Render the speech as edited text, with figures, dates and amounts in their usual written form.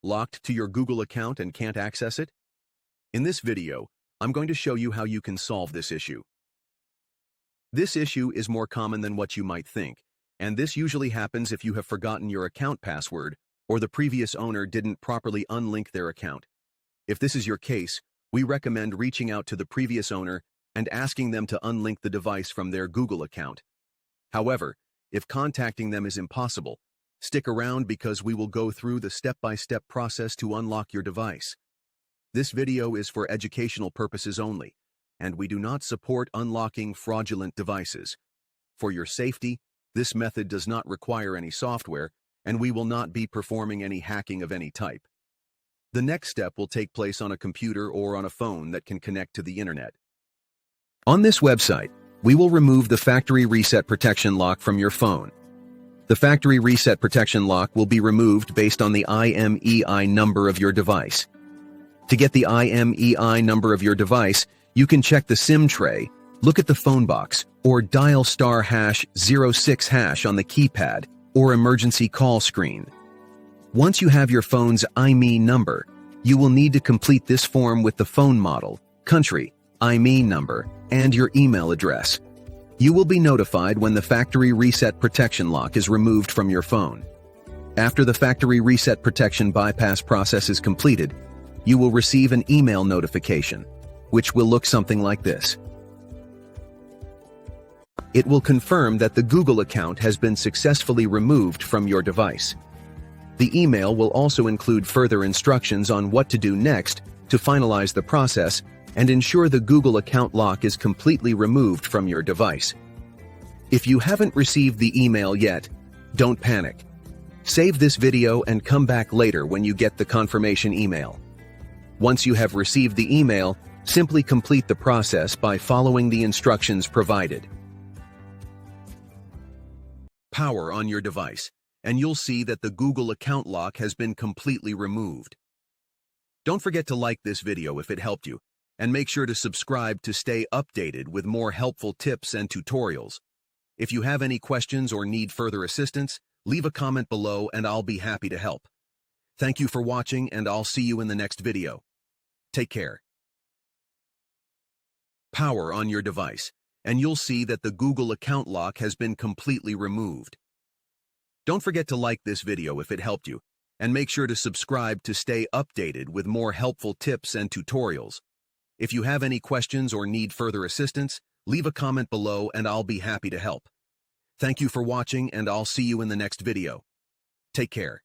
Locked to your Google account and can't access it? In this video, I'm going to show you how you can solve this issue. This issue is more common than what you might think, and this usually happens if you have forgotten your account password or the previous owner didn't properly unlink their account. If this is your case, we recommend reaching out to the previous owner and asking them to unlink the device from their Google account. However, if contacting them is impossible, stick around because we will go through the step-by-step process to unlock your device. This video is for educational purposes only, and we do not support unlocking fraudulent devices. For your safety, this method does not require any software, and we will not be performing any hacking of any type. The next step will take place on a computer or on a phone that can connect to the internet. On this website, we will remove the factory reset protection lock from your phone. The factory reset protection lock will be removed based on the IMEI number of your device. To get the IMEI number of your device, you can check the SIM tray, look at the phone box, or dial *#06# on the keypad or emergency call screen. Once you have your phone's IMEI number, you will need to complete this form with the phone model, country, IMEI number, and your email address. You will be notified when the factory reset protection lock is removed from your phone. After the factory reset protection bypass process is completed, you will receive an email notification, which will look something like this. It will confirm that the Google account has been successfully removed from your device. The email will also include further instructions on what to do next to finalize the process and ensure the Google account lock is completely removed from your device. If you haven't received the email yet, don't panic. Save this video and come back later when you get the confirmation email. Once you have received the email, simply complete the process by following the instructions provided. Power on your device, and you'll see that the Google account lock has been completely removed. Don't forget to like this video if it helped you, and make sure to subscribe to stay updated with more helpful tips and tutorials. If you have any questions or need further assistance, leave a comment below and I'll be happy to help. Thank you for watching, and I'll see you in the next video. Take care. Power on your device, and you'll see that the Google account lock has been completely removed. Don't forget to like this video if it helped you, and make sure to subscribe to stay updated with more helpful tips and tutorials. If you have any questions or need further assistance, leave a comment below and I'll be happy to help. Thank you for watching, and I'll see you in the next video. Take care.